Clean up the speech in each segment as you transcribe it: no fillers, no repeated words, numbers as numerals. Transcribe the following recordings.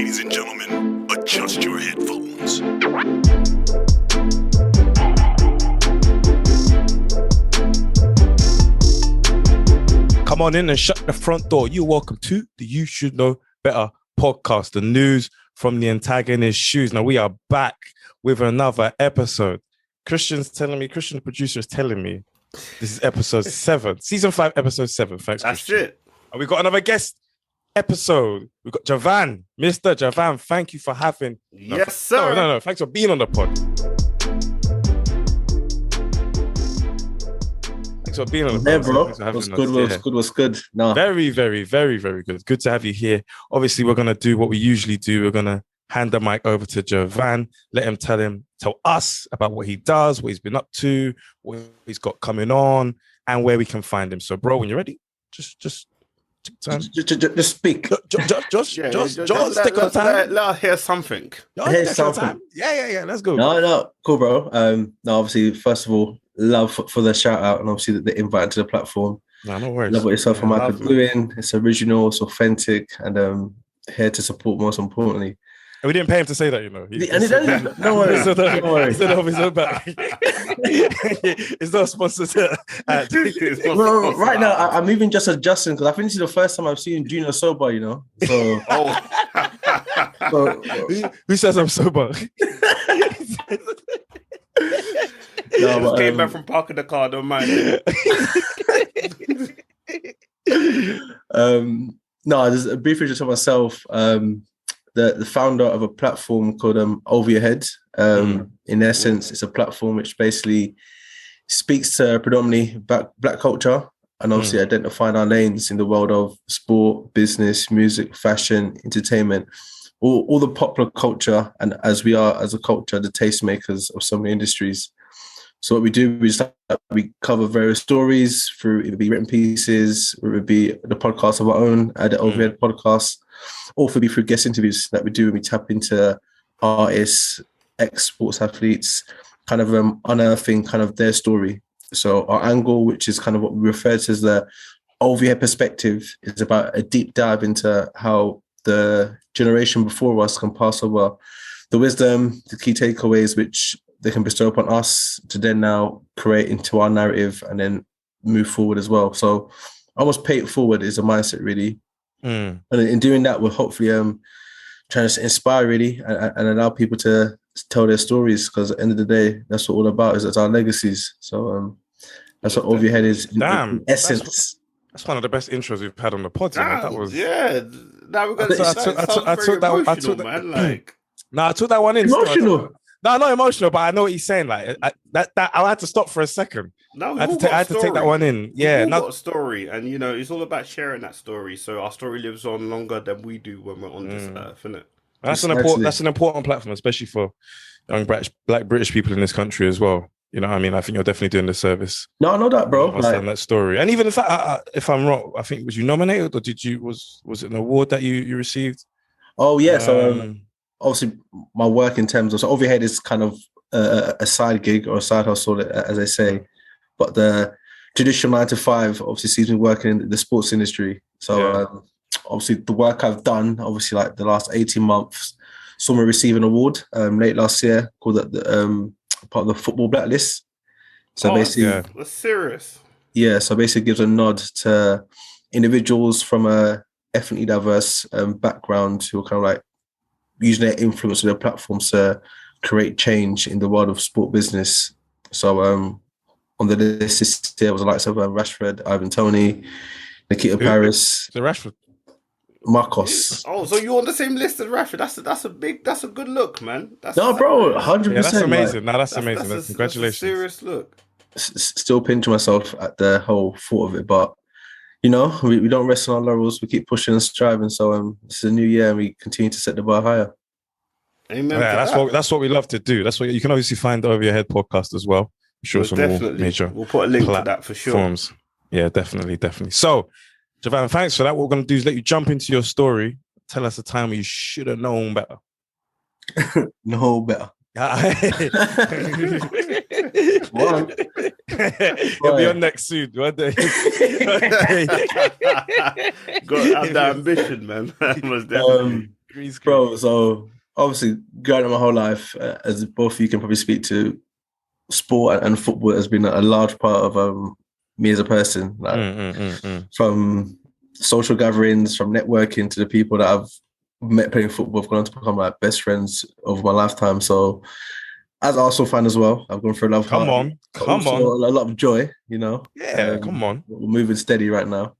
Ladies and gentlemen, adjust your headphones. Come on in and shut the front door. You're welcome to the You Should Know Better podcast, the news from the antagonist shoes. Now we are back with another episode. Christian, the producer, is telling me this is episode 7, season 5, episode 7. Thanks, That's Christian. it. And we got another guest episode. We've got Javan, Mr. Javan. Thank you for having. Yes, sir. No. Thanks for being on the pod. Thanks for being on the pod. Yeah, bro. What's good. No. Very, very, very, very good. Good to have you here. Obviously, we're going to do what we usually do. We're going to hand the mic over to Javan, let him tell us about what he does, what he's been up to, what he's got coming on, and where we can find him. So, bro, when you're ready, just take time. Just speak. Just take your time. Let us hear something. Yeah. Let's go. No, cool, bro. No, obviously, first of all, love for the shout out and obviously the invite to the platform. No worries. Love what yourself and Michael doing. It's original, it's authentic, and here to support most importantly. And we didn't pay him to say that, you know. No worries. Don't worry. Instead of his own back. It's not sponsored. Well, right now, I'm even just adjusting because I think this is the first time I've seen Junior sober, you know. So, who says I'm sober? No, came back from parking the car, don't mind it. No, just a brief introduction to myself. The founder of a platform called Over Your Head. In essence, it's a platform which basically speaks to predominantly black culture and obviously identifying our lanes in the world of sport, business, music, fashion, entertainment, all the popular culture, and as we are as a culture, the tastemakers of so many industries. So what we do is we cover various stories through either be written pieces, or it would be the podcast of our own, the Overhead podcast, or through guest interviews that we do when we tap into artists, ex-sports athletes, kind of unearthing kind of their story. So our angle, which is kind of what we refer to as the Overhead perspective, is about a deep dive into how the generation before us can pass over the wisdom, the key takeaways, which they can bestow upon us to then now create into our narrative and then move forward as well. So almost pay it forward is a mindset really. And in doing that, we're hopefully trying to inspire really and allow people to tell their stories, because at the end of the day, that's what all about, is it's our legacies. So that's what Over Your Head is in essence. That's one of the best intros we've had on the pod. That was Now we're going to I took that one in. Emotional. No, not emotional, but I know what he's saying. Like I had to stop for a second. No, I had to take that one in. Yeah, got a story, and you know it's all about sharing that story. So our story lives on longer than we do when we're on this earth, isn't it? That's an important platform, especially for young black British people in this country as well. You know what I mean? I think you're definitely doing the service. No, I know that, bro. Understand that story. And even if I'm wrong, I think, was you nominated or was it an award that you received? Oh yeah, so obviously my work in terms of, so Over Your Head is kind of a side gig or a side hustle, as I say, but the traditional 9 to 5 obviously sees me working in the sports industry. So obviously the work I've done, obviously like the last 18 months, saw me receive an award late last year called the part of the Football Blacklist. So basically, that's serious. Yeah, so basically gives a nod to individuals from a ethnically diverse background who are kind of like using their influence of their platforms to create change in the world of sport business. So on the list this year was the likes of Rashford, Ivan Toney, Nikita Paris, the Rashford, Marcos. Oh, so you're on the same list as Rashford? That's a good look, man. Bro, 100%. Yeah, that's amazing. Like, that's amazing. Congratulations. That's a serious look. Still pinching myself at the whole thought of it, but you know, we don't rest on our laurels. We keep pushing and striving. So it's a new year, and we continue to set the bar higher. Amen. Yeah, that's what we love to do. That's what you can obviously find the Over Your Head podcast as well. I'm sure some more major. We'll put a link to that for sure. Forms. Yeah, definitely. So, Javan, thanks for that. What we're going to do is let you jump into your story. Tell us a time where you should have known better. No better. He'll be on next soon. One day. Got to have the ambition, man. Green screen. Bro, so obviously, growing up my whole life, as both of you can probably speak to, sport and football has been a large part of me as a person. Like from social gatherings, from networking to the people that I've met playing football, I've gone on to become like best friends over my lifetime. So, as an Arsenal fan as well, I've gone through a lot of Come on. a lot of joy. You know, Yeah, come on. We're moving steady right now.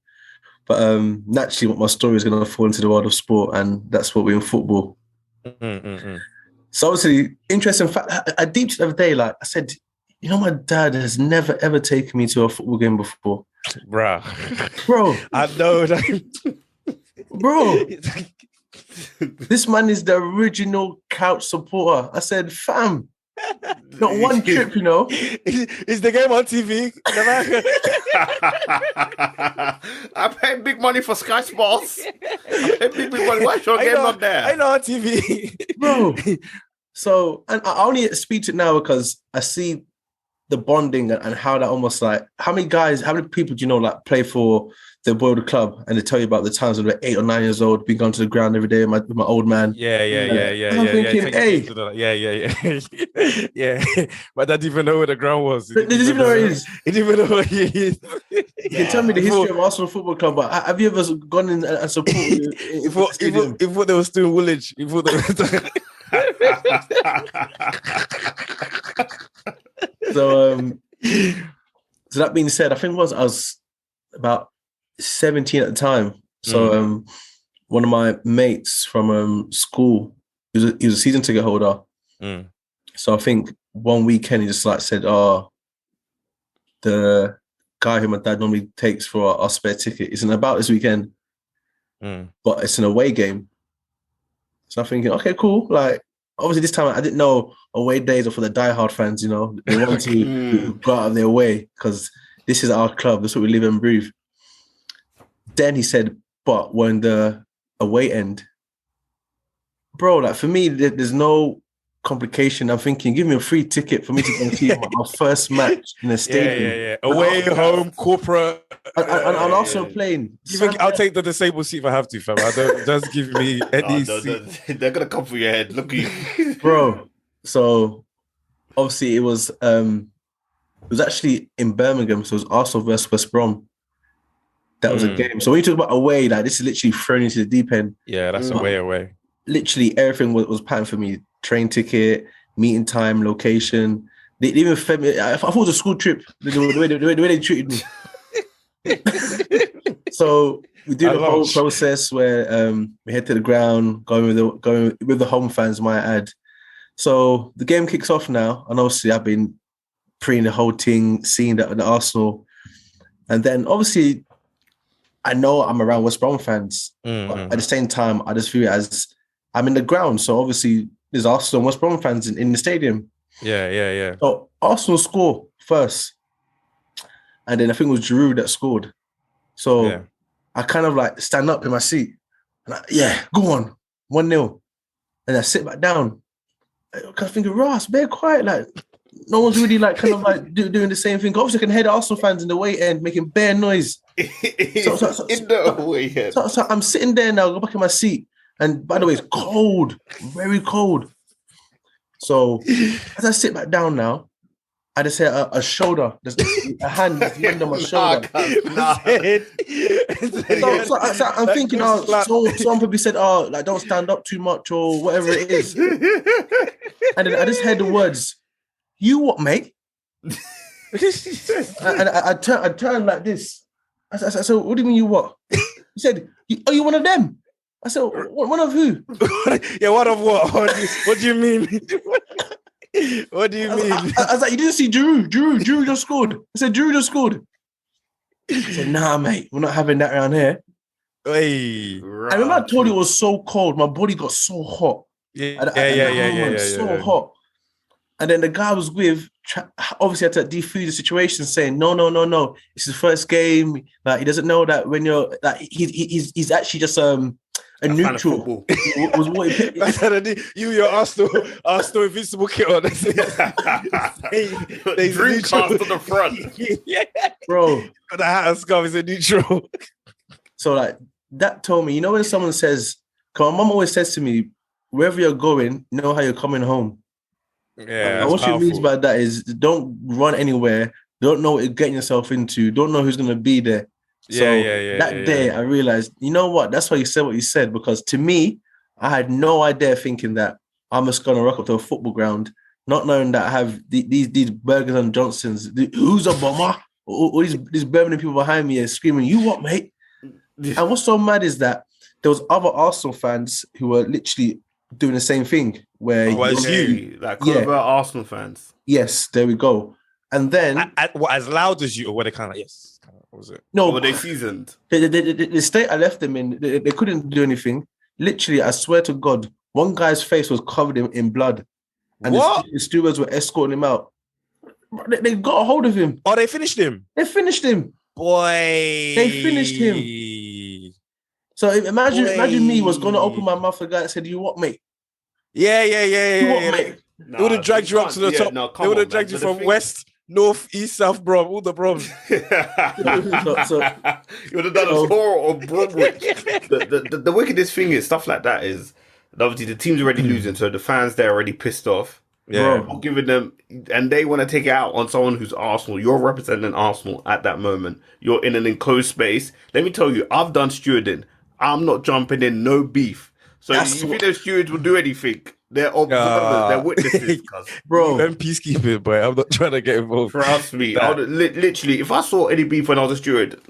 But naturally, what my story is going to fall into the world of sport, and that's what we're in football. So obviously, interesting fact. I deeped it the other day. Like I said, you know, my dad has never ever taken me to a football game before, bro. I know that, bro. This man is the original couch supporter. I said, fam, not one trip, you know. Is the game on TV? I paid big money for Sky Sports. I paid big money. Why is your game not there? I know on TV, bro. So, and I only speak to it now because I see the bonding and how that almost like, how many people do you know like play for the boyhood club, and they tell you about the times when they're 8 or 9 years old, being gone to the ground every day with my old man. Yeah. I'm thinking, hey. Yeah. My dad didn't even know where the ground was. They didn't even know where it is. He didn't even know where he is. You can tell me the history of Arsenal Football Club, but have you ever gone in and supported? He thought they were still in Woolwich. He thought they were So that being said, I think I was about 17 at the time. So one of my mates from school, he was a season ticket holder. So I think one weekend he just like said, the guy who my dad normally takes for our spare ticket isn't about this weekend, but it's an away game. So I'm thinking, okay, cool. Like, obviously this time I didn't know away days are for the diehard fans, you know. They want to go out of their way because this is our club. That's what we live and breathe. Then he said, but when the away end, bro, like for me, there's no complication. I'm thinking, give me a free ticket for me to go and see our first match in a stadium. Yeah. Away, home, corporate. And also playing. I'll take the disabled seat if I have to, fam. I don't just give me any seat. They're gonna come for your head. Look at you, bro. So obviously it was actually in Birmingham. So it was Arsenal versus West Brom. That was a game. So when you talk about away, like this is literally thrown into the deep end. Yeah, that's away. Literally everything was planned for me. Train ticket, meeting time, location. They even fed me. I thought it was a school trip. The way they treated me. So we do the whole process where we head to the ground, going with the home fans, might add. So the game kicks off now, and obviously I've been preying the whole thing, seeing that the Arsenal, and then obviously I know I'm around West Brom fans, but at the same time I just view it as I'm in the ground. So obviously there's Arsenal and West Brom fans in the stadium. Yeah. So Arsenal score first, and then I think it was Giroud that scored. So I kind of like stand up in my seat, and go on, 1-0, and I sit back down. I was thinking, Ross, be quiet, like no one's really like kind of like doing the same thing. Obviously, I can hear the Arsenal fans in the way end making bare noise. In the way end. So I'm sitting there now, go back in my seat, and by the way, it's cold, very cold. So as I sit back down now, I just hear a shoulder, a hand on my shoulder. So I'm thinking, someone probably said, like don't stand up too much or whatever it is. And then I just heard the words, "You what, mate?" And I turned like this. I said, "What do you mean you what?" He said, "Are you one of them?" I said, "One of who?" Yeah, one of what? What do you mean? What do you mean? I was like, "You didn't see Giroud just scored." I said, "Giroud just scored." He said, "Nah, mate, we're not having that around here." Hey, I remember I told you it was so cold. My body got so hot. Yeah. So hot. And then the guy I was with obviously had to defuse the situation, saying, "No. It's his first game. Like he doesn't know that when you're like he's actually just a neutral." Was what he picked. Your Arsenal invincible kit on. They Dreamcast on the front. Bro. The hat and scarf is a neutral. So like that told me, you know when someone says, Cause my mum always says to me, wherever you're going, know how you're coming home. Yeah, And that's what she means powerful. by that is don't run anywhere, don't know what you're getting yourself into, don't know who's gonna be there. So that day I realized, you know what? That's why you said what you said, because to me, I had no idea thinking that I'm just gonna rock up to a football ground, not knowing that I have these Burgers and Johnsons. Who's a bomber? All these Birmingham people behind me are screaming, "You what, mate?" And what's so mad is that there was other Arsenal fans who were literally doing the same thing. Where Oh, it's Okay, like covert Arsenal fans. yes, there we go. And then What, as loud as you, or were they kind of like, yes? What was it? no, Were they seasoned? the state I left them in, they couldn't do anything. Literally, I swear to God, one guy's face was covered in blood, and What? the stewards were escorting him out. They got a hold of him. Oh, they finished him. They finished him. Boy, They finished him. So imagine me was going to open my mouth to the guy that said, "You what, mate? Yeah. You what, mate?" They would have dragged you up to the top. They would have dragged you from west, north, east, south, bro, all the bros. You would have done a tour of Bromwich. The wickedest thing is stuff like that is obviously the team's already losing, so the fans they're already pissed off. Yeah. Or giving them, and they want to take it out on someone who's Arsenal. You're representing Arsenal at that moment. You're in an enclosed space. Let me tell you, I've done stewarding. I'm not jumping in, no beef. So you think those stewards will do anything? They're observers, they're witnesses, bro. I'm peacekeeping, but I'm not trying to get involved. Trust me, I would, literally, if I saw any beef when I was a steward,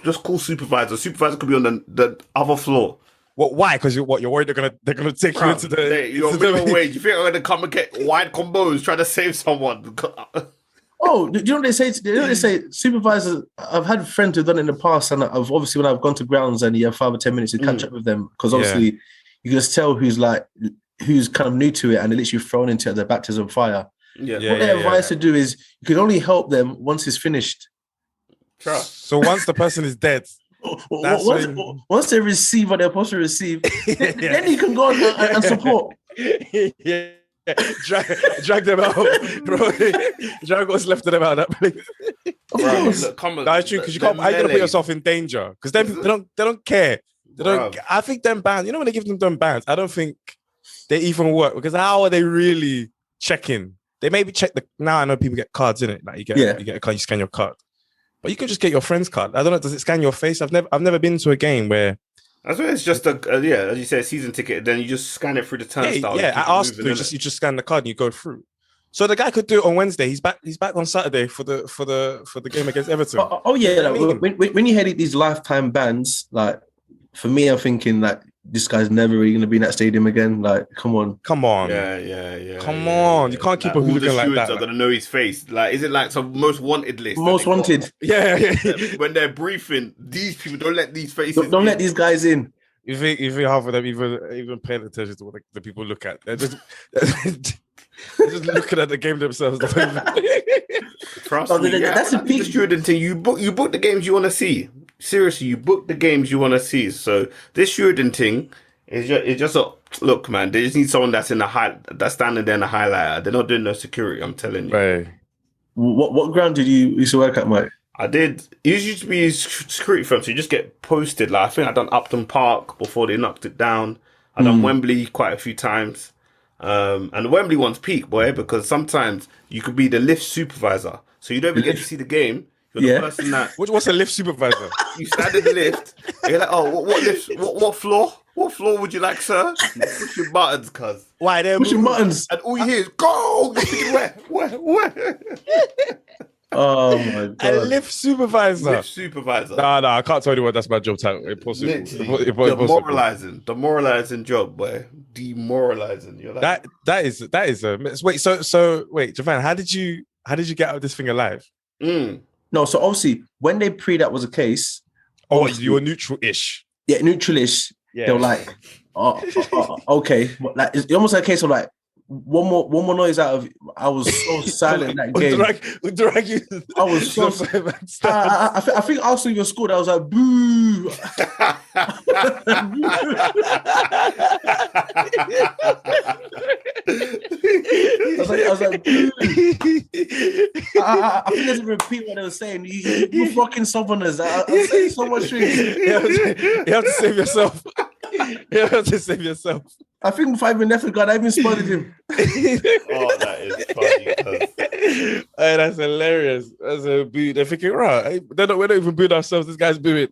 just call supervisor. Supervisor could be on the other floor. What? Why? Because you're worried they're gonna take you into the your minimum wage. You think I'm gonna come and get wide combos trying to save someone? Oh, do you know what they say? They say supervisors. I've had friends who've done it in the past, and I've obviously when I've gone to grounds and you have 5 or 10 minutes to catch up with them, because obviously you can just tell who's kind of new to it and they're literally thrown into it as a baptism of fire. What they're advised to do is you can only help them once it's finished. Trust. So once the person is dead. Once they receive what they're supposed to receive, then you can go and support. Drag them out, bro. Drag what's left of them out of that place. That's true, because you can't. How you gonna put yourself in danger? Because they don't care. They don't. I think them bans. You know when they give them bans, I don't think they even work, because how are they really checking? They maybe check the. Now I know people get cards in it. Like you get a card, you scan your card. But you can just get your friend's card. I don't know. Does it scan your face? I've never been to a game where. I swear it's just as you say, a season ticket. Then you just scan it through the turnstile. Yeah. I asked you just scan the card and you go through. So the guy could do it on Wednesday. He's back on Saturday for the game against Everton. When you hear these lifetime bans, like for me, I'm thinking like this guy's never really gonna be in that stadium again. Like, come on. Yeah. Come on, you can't keep a hooligan like that. Are gonna know his face. Like, is it like some most wanted list? Most wanted. Yeah. When they're briefing, these people don't let these faces. Don't let these guys in. You think half of them even paying attention to what the people look at? They're just looking at the game themselves. Trust me, that's the peak stewarding thing. You book the games you want to see. Seriously, you book the games you want to see. So this stewarding thing is just a look, man. They just need someone that's that's standing there in the highlighter. They're not doing no security. I'm telling you. Right. What ground did you used to work at, Mike? I did. It used to be a security firm, so you just get posted. Like I think I done Upton Park before they knocked it down. I done Wembley quite a few times. And the Wembley one's peak, boy, because sometimes you could be the lift supervisor, so you don't even get to see the game. You're the person that. What's a lift supervisor? You stand in the lift. And you're like, oh, what lift? What floor? What floor would you like, sir? Push your buttons, cuz. Why they're pushing buttons? And all you hear is go. Where? Oh my god! A lift supervisor. Lift supervisor. No, I can't tell you what that's my job title. Impossible. Demoralizing job, boy. Demoralizing. You're like that is a wait. So wait, Javan, how did you get out of this thing alive? No, so obviously when they that was the case. Oh, you were neutral-ish. Yeah, neutral-ish. Yeah. They were like, okay, like it's almost like a case of like. One more noise out of. I was so silent that game. Drag you. I was so. I think Arsenal even scored. I was like, boo. I was like, boo. I think there's a repeat what they were saying. You fucking southerners. I'm saying so much things. You have to save yourself. You have to save yourself. I think 5 minutes left, God, I even spotted him. Oh, that is funny. Hey, that's hilarious. That's a boo. They're thinking, right? We're not even booing ourselves. This guy's booing.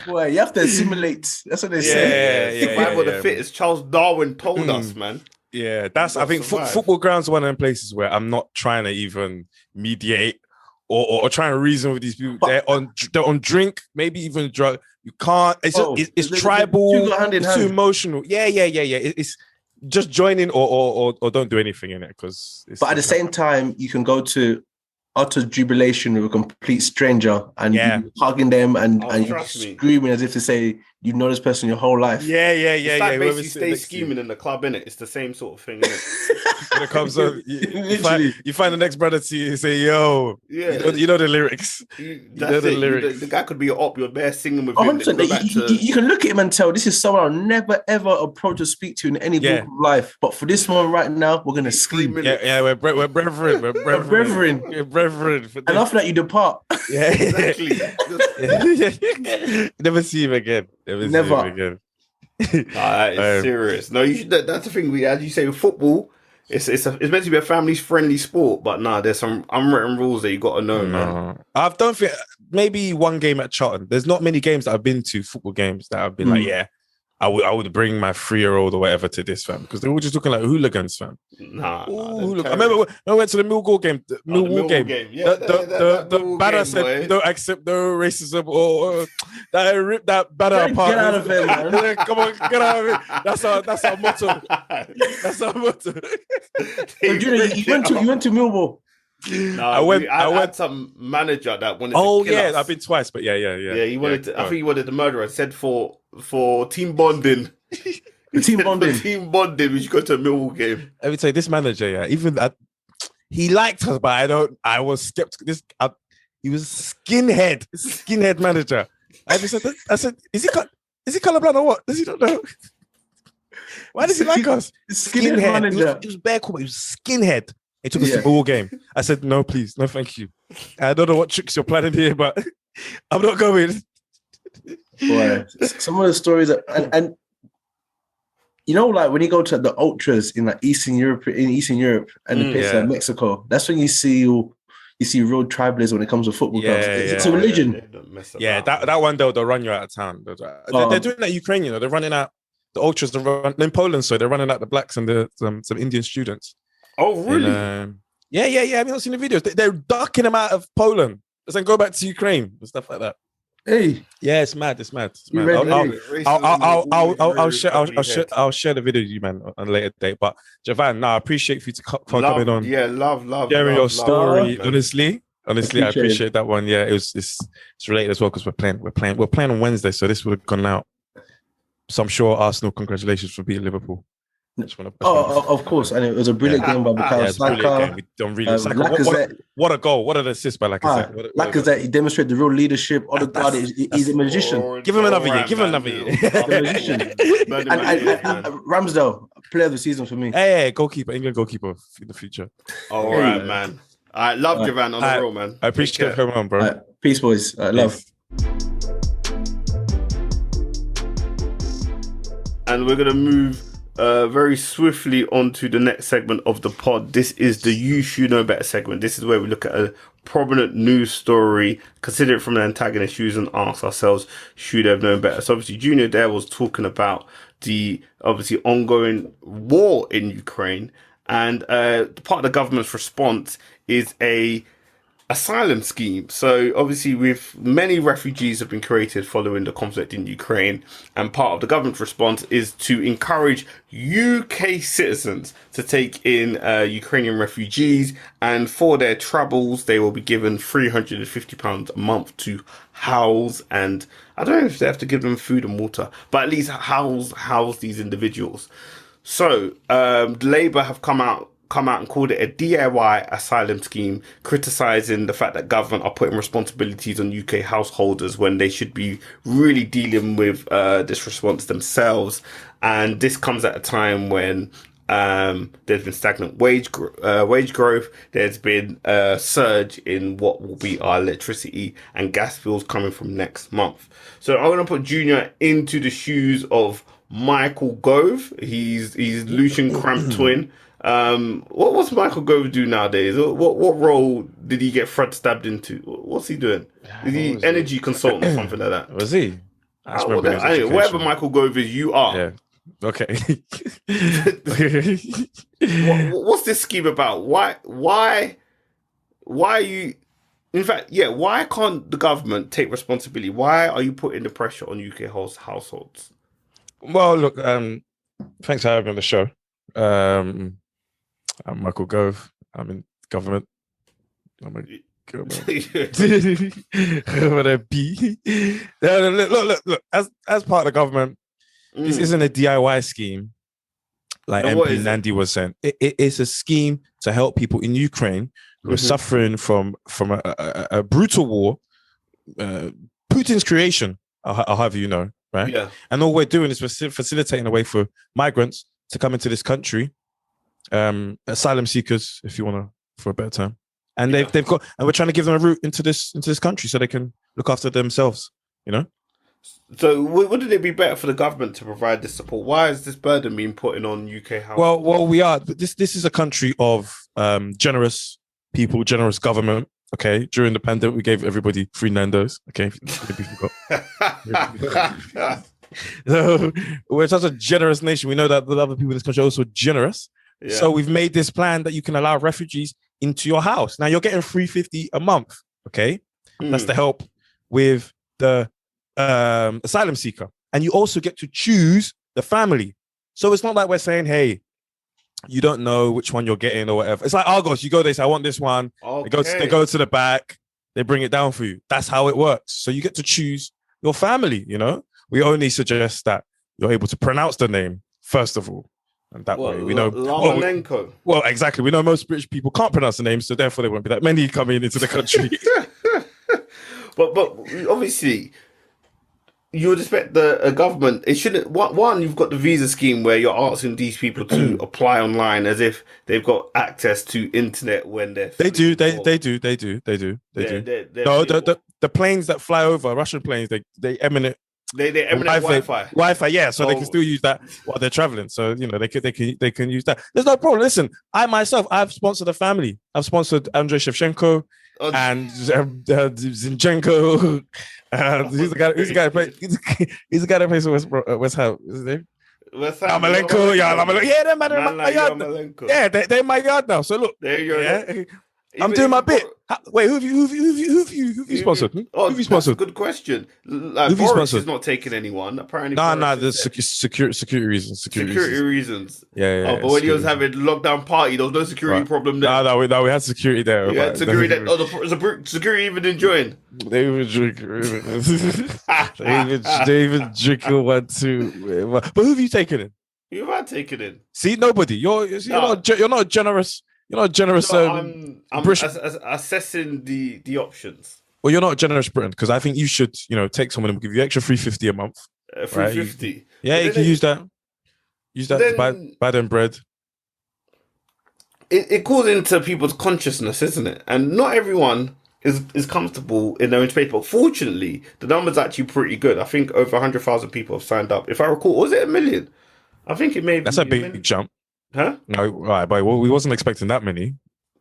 Boy, you have to assimilate. That's what they say. Survival of the fittest. Charles Darwin told us, man. Yeah, that's. I think football grounds are one of them places where I'm not trying to even mediate or trying to reason with these people. They're on drink, maybe even drug. You can't. It's tribal. It's too emotional. Yeah. It's just join in or don't do anything in it because. But at the same time, you can go to utter jubilation with a complete stranger and you hugging them and screaming as if to say you know this person your whole life. It's like basically stay scheming in the club, innit? It's the same sort of thing, innit? When it comes to you find the next brother to you and say, yo, you know the lyrics. The guy could be your op, you're there singing with him. 100%. You can look at him and tell this is someone I'll never ever approach or speak to in any walk of life. But for this one right now, we're gonna scream. We're brethren. We're brethren. And after that, you depart. Yeah, exactly. Never see him again. Never. That is serious. No, that's the thing. As you say, with football, it's meant to be a family-friendly sport, but there's some unwritten rules that you got to know, man. I don't think maybe one game at Charlton. There's not many games that I've been to, football games that I've been like, I would bring my 3-year-old or whatever to this, fam, because they were just looking like hooligans, fam. I remember when I went to the Millwall game. The Millwall game. Yeah, the banner said, "Don't accept no racism," or that ripped that banner apart. Get out of here, man! Come on, get out of it. That's our motto. That's our motto. So, you went to Millwall. I went some manager that wanted. Oh to kill us. I've been twice, but yeah. He wanted. I think he wanted to murder us. Said for team bonding. Team bonding. Team bonding. We should go to a Millwall game. Let me tell you, this manager, even that he liked us, but I was skeptical. He was skinhead manager. I said, is he colorblind or what? Does he not know? Why does he like us? Skinhead manager. He was bare cool, but he was skinhead. He took us to the Millwall game. I said, no, please. No, thank you. I don't know what tricks you're planning here, but I'm not going. Boy, some of the stories and you know, like when you go to the ultras in like Eastern Europe and the places like Mexico, that's when you see real tribalism when it comes to football clubs. It's a religion. That one they'll run you out of town. They're doing that in Ukraine, you know. They're running out the ultras. In Poland, so they're running out the blacks and some Indian students. Oh, really? Yeah. Have you not seen the videos? They're ducking them out of Poland. Then go back to Ukraine and stuff like that. Hey, yeah, it's mad. I'll share the video with you, man, on a later date. But Javan, I appreciate you coming on. Yeah, love. Sharing your story. Honestly, I appreciate that one. Yeah, it's related as well because we're playing on Wednesday, so this would have gone out. So I'm sure Arsenal, congratulations for beating Liverpool. Of course, and it was a brilliant game by Bukayo Saka. We don't really. What a goal! What an assist by Lacazette. Lacazette, he demonstrated the real leadership. He's a magician. Give him another year. Give him another year. And Ramsdale, player of the season for me. Hey, goalkeeper, England goalkeeper in the future. All right, man. I love Javan on the roll, man. I appreciate you coming on, bro. Peace, boys. Love. And we're gonna move very swiftly onto the next segment of the pod. This is the You Should Know Better segment. This is where we look at a prominent news story, consider it from an antagonist views, and ask ourselves, should have known better? So obviously Junior there was talking about the obviously ongoing war in Ukraine, and part of the government's response is a asylum scheme. So obviously with many refugees have been created following the conflict in Ukraine, and part of the government's response is to encourage UK citizens to take in Ukrainian refugees, and for their troubles they will be given £350 a month to house, and I don't know if they have to give them food and water, but at least house these individuals. So Labour have come out and called it a DIY asylum scheme, criticising the fact that government are putting responsibilities on UK householders when they should be really dealing with this response themselves. And this comes at a time when There's been stagnant wage growth. There's been a surge in what will be our electricity and gas bills coming from next month. So I'm going to put Junior into the shoes of Michael Gove. He's Lucian Cramp twin. What's Michael Gove do nowadays? What role did he get Fred stabbed into? What's he doing? Is he energy consultant or something like that? Was he? Whatever Michael Gove is, you are. Yeah. Okay. What's this scheme about? Why are you? In fact, yeah. Why can't the government take responsibility? Why are you putting the pressure on UK households? Well, look. Thanks for having me on the show. I'm Michael Gove. I'm in government. I'm a Look. As part of the government, this isn't a DIY scheme, like MP Nandi was saying. It's a scheme to help people in Ukraine who are suffering from a brutal war, Putin's creation, I'll have you know, right? Yeah. And all we're doing is facilitating a way for migrants to come into this country, asylum seekers, if you want to, for a better term. And they've got, and we're trying to give them a route into this country so they can look after themselves, you know. So wouldn't it be better for the government to provide this support? Why is this burden being put in on UK households? Well, we are. This is a country of generous people, generous government. Okay, during the pandemic, we gave everybody free Nando's. Okay, so we're such a generous nation. We know that the other people in this country are also generous. Yeah. So we've made this plan that you can allow refugees into your house. Now you're getting $350 a month. Okay, that's to help with the asylum seeker, and you also get to choose the family. So it's not like we're saying, hey, you don't know which one you're getting or whatever. It's like Argos. You go, they say, I want this one. Okay. They go to the back, they bring it down for you. That's how it works. So you get to choose your family. You know, we only suggest that you're able to pronounce the name first of all. And that way we know. Well, exactly. We know most British people can't pronounce the name, so therefore there won't be that many coming into the country. but obviously, you would expect the government. It shouldn't. One, you've got the visa scheme where you're asking these people to apply online as if they've got access to internet when they're. They do. No, the planes that fly over, Russian planes, they emanate. They emanate Wi-Fi, yeah, so they can still use that while they're traveling. So you know they can use that. There's no problem. Listen, I myself, I've sponsored a family. I've sponsored Andrei Shevchenko and Zinchenko. He's the guy that plays for West Ham. Is his name? Amalenko, yeah, they're in my yard. Yeah, they're in my yard now. So look, there you go. Yeah. I'm doing my bit. Wait, who have you sponsored? Who have you sponsored? Good question. Like, Boris is not taking anyone. Apparently, the security reasons. Security reasons. Yeah. But when he was having lockdown party, there was no security problem there. No, we had security there. We had security there. The security even didn't join. They even drinking. They even drinking one too. But who have you taken in? Who have I taken in? See, nobody. You're not generous. You're not generous. I'm assessing the options. Well, you're not generous, Britain, because I think you should, take someone and give you extra $350 a month. $350. Right? Yeah, you can use that. Use that to buy them bread. It calls into people's consciousness, isn't it? And not everyone is comfortable in their own space. But fortunately, the number's actually pretty good. I think over 100,000 people have signed up. If I recall, was it 1 million? I think it may be. That's a big jump. Huh? No, right, but we wasn't expecting that many.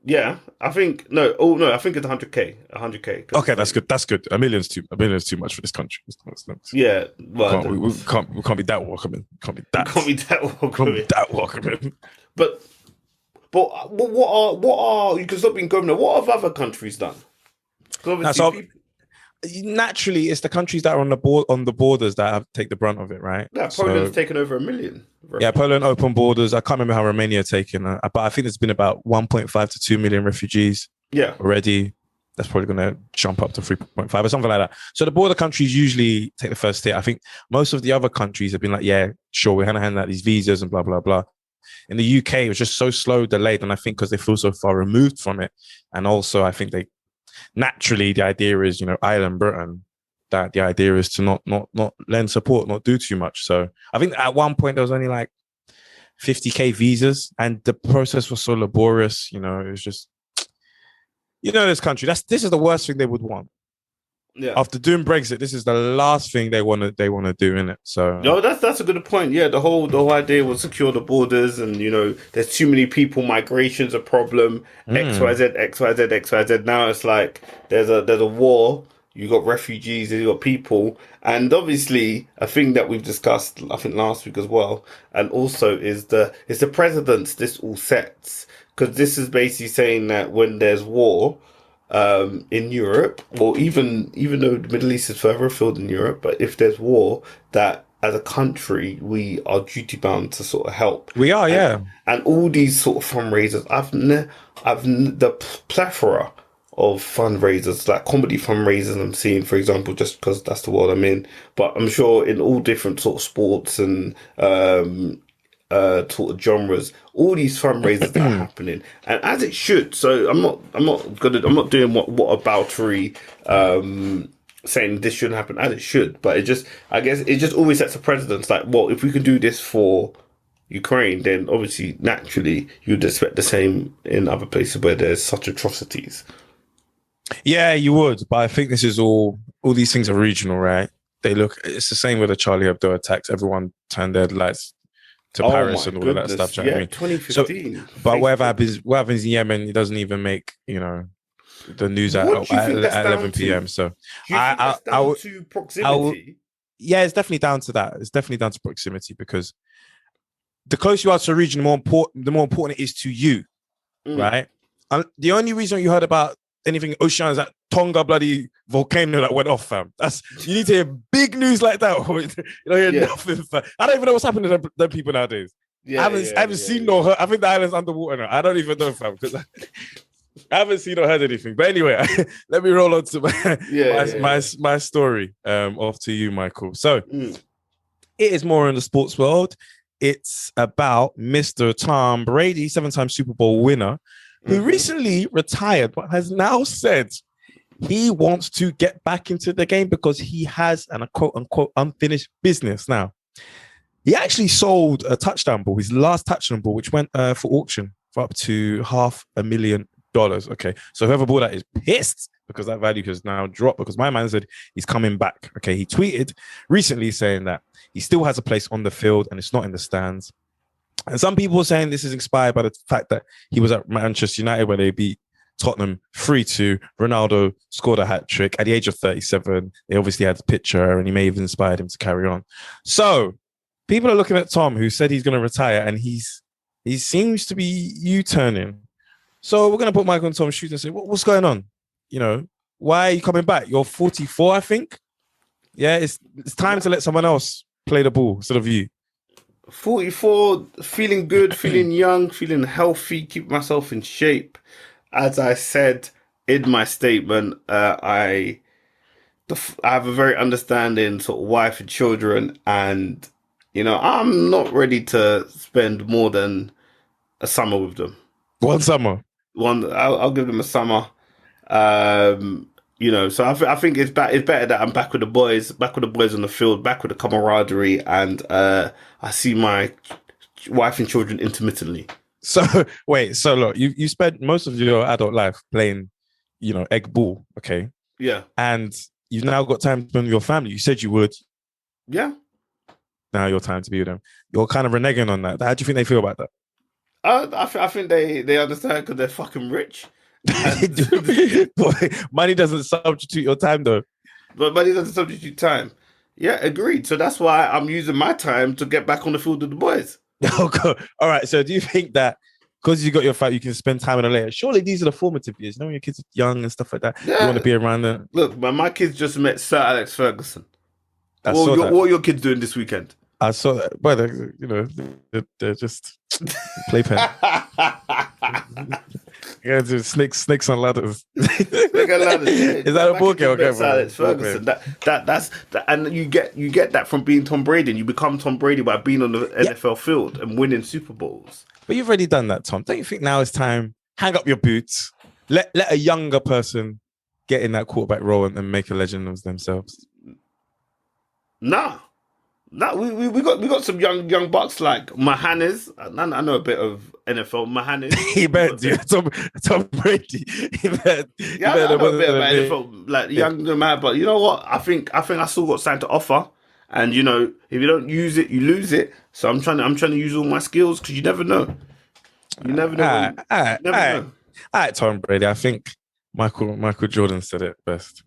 Yeah, I think no. Oh no, I think it's 100K. 100K. Okay, that's good. That's good. $1 million's too much for this country. Yeah, well, we can't be that welcoming. Can't be that welcoming. But what are you can stop being governor? What have other countries done? Naturally, it's the countries that are on the borders that take the brunt of it, right? Yeah, Poland's taken over 1 million. Yeah, Poland open borders. I can't remember how Romania taken, but I think there's been about 1.5 to 2 million refugees. Yeah, already. That's probably going to jump up to 3.5 or something like that. So the border countries usually take the first hit. I think most of the other countries have been like, yeah, sure, we're going to hand out these visas and blah blah blah. In the UK, it was just so slow, delayed, and I think because they feel so far removed from it, and also I think naturally, the idea is, Ireland, Britain, that the idea is to not lend support, not do too much. So I think at one point there was only like 50K visas, and the process was so laborious. You know, it was just, this country. This is the worst thing they would want. Yeah. After doing Brexit, this is the last thing they want to do in it. So no, that's a good point. Yeah, the whole idea was secure the borders, and there's too many people. Migration's a problem. XYZ, XYZ, XYZ. Now it's like there's a war. You got refugees, you got people, and obviously a thing that we've discussed, I think last week as well, and also is the precedents this all sets, because this is basically saying that when there's war. In Europe, or even though the Middle East is further afield in Europe, but if there's war, that as a country we are duty bound to sort of help. We are, yeah. And all these sort of fundraisers, the plethora of fundraisers, like comedy fundraisers I'm seeing, for example, just because that's the world I'm in. But I'm sure in all different sort of sports and sort of genres, all these fundraisers that are happening, and as it should. So I'm not doing what aboutery saying this shouldn't happen, as it should, but I guess it just always sets a precedence. Like, well, if we can do this for Ukraine, then obviously naturally you'd expect the same in other places where there's such atrocities. Yeah, you would, but I think this is all these things are regional, right? It's the same with the Charlie Hebdo attacks. Everyone turned their lights to Paris and all of that stuff. Yeah, you know what I mean? 2015. So, but what happens in Yemen, it doesn't even make the news at 11 p.m. So that's down to proximity. Yeah, it's definitely down to that. It's definitely down to proximity, because the closer you are to a region, the more important it is to you, right? And the only reason you heard about anything ocean is that Tonga bloody volcano that went off, fam. You need to hear big news like that. You don't hear nothing, fam. I don't even know what's happening to them people nowadays. I haven't seen nor heard. I think the island's underwater now. I don't even know, fam, because I haven't seen or heard anything. But anyway, let me roll on to my story. Off to you, Michael. So it is more in the sports world. It's about Mr. Tom Brady, 7-time Super Bowl winner, who recently retired, but has now said he wants to get back into the game because he has a quote unquote unfinished business. Now, he actually sold a touchdown ball, his last touchdown ball, which went for auction for up to $500,000. Okay, so whoever bought that is pissed because that value has now dropped, because my man said he's coming back. Okay, he tweeted recently saying that he still has a place on the field and it's not in the stands. And some people are saying this is inspired by the fact that he was at Manchester United where they beat Tottenham 3-2. Ronaldo scored a hat-trick at the age of 37. They obviously had a picture and he may have inspired him to carry on. So people are looking at Tom, who said he's going to retire, and he seems to be U-turning. So we're going to put Michael on Tom's shoes and say, what's going on? Why are you coming back? You're 44, I think. Yeah, it's time to let someone else play the ball instead of you. 44, feeling good, feeling young, feeling healthy, keep myself in shape. As I said in my statement, I have a very understanding sort of wife and children, and I'm not ready to spend more than a summer with them. One summer. I'll give them a summer. So I think it's better that I'm back with the boys on the field, back with the camaraderie, and I see my wife and children intermittently. So look, you spent most of your adult life playing, egg ball, okay? Yeah. And you've now got time to spend with your family. You said you would. Yeah. Now your time to be with them. You're kind of reneging on that. How do you think they feel about that? I think they understand because they're fucking rich. Money doesn't substitute your time, though. But money doesn't substitute time. Yeah, agreed. So that's why I'm using my time to get back on the field with the boys. Okay. All right. So do you think that because you got your fight, you can spend time in a later? Surely these are the formative years. When your kids are young and stuff like that. Yeah. You want to be around them. Look, my kids just met Sir Alex Ferguson. What are your kids doing this weekend? I saw that. But they're just playpen. Yeah, do snakes on ladders. Is that a ball game? Okay, Alex Ferguson. That's and you get that from being Tom Brady, and you become Tom Brady by being on the NFL field and winning Super Bowls. But you've already done that, Tom. Don't you think now it's time? Hang up your boots. Let a younger person get in that quarterback role and make a legend of themselves. Nah, No, we got some young bucks like Mahanes. I know a bit of NFL Mahanes. He better do Tom Brady. He better. Yeah, I know a bit about NFL, like young man. But you know what? I think I still got something to offer. And you know, if you don't use it, you lose it. So I'm trying to use all my skills because you never know. You never know. All right, Tom Brady. I think Michael Jordan said it best.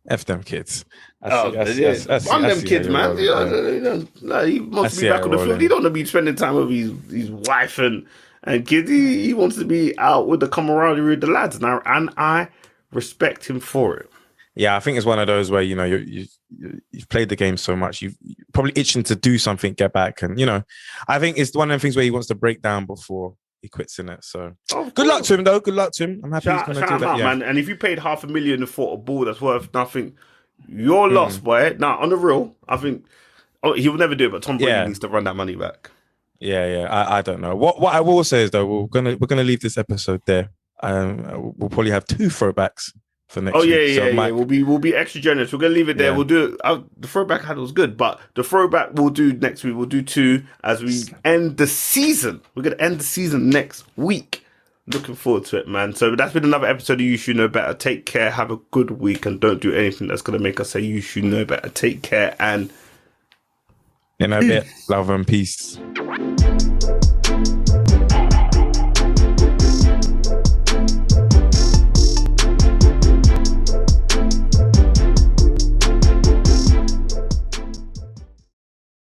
F them kids. Run them kids, man. He wants to be back on the field. He don't want to be spending time with his wife and kids. He wants to be out with the camaraderie with the lads, and I respect him for it. Yeah, I think it's one of those where you know you've played the game so much, you're probably itching to do something, get back, and you know, I think it's one of the things where he wants to break down before he quits in it. So good luck to him, though. Good luck to him. I'm happy he's going to do that, man. And if you paid $500,000 for a ball that's worth nothing, you're lost, boy. Now on the real, I think he will never do it, but Tom Brady needs to run that money back. Yeah. I don't know. What I will say is though, we're gonna leave this episode there. We'll probably have 2 throwbacks for next week. Yeah. We'll be extra generous. We're gonna leave it there. Yeah. We'll do the throwback had was good, but the throwback we'll do next week. We'll do 2 as we end the season. We're gonna end the season next week. Looking forward to it, man. So that's been another episode of You Should Know Better. Take care. Have a good week, and don't do anything that's gonna make us say you should know better. Take care and in a bit, love and peace.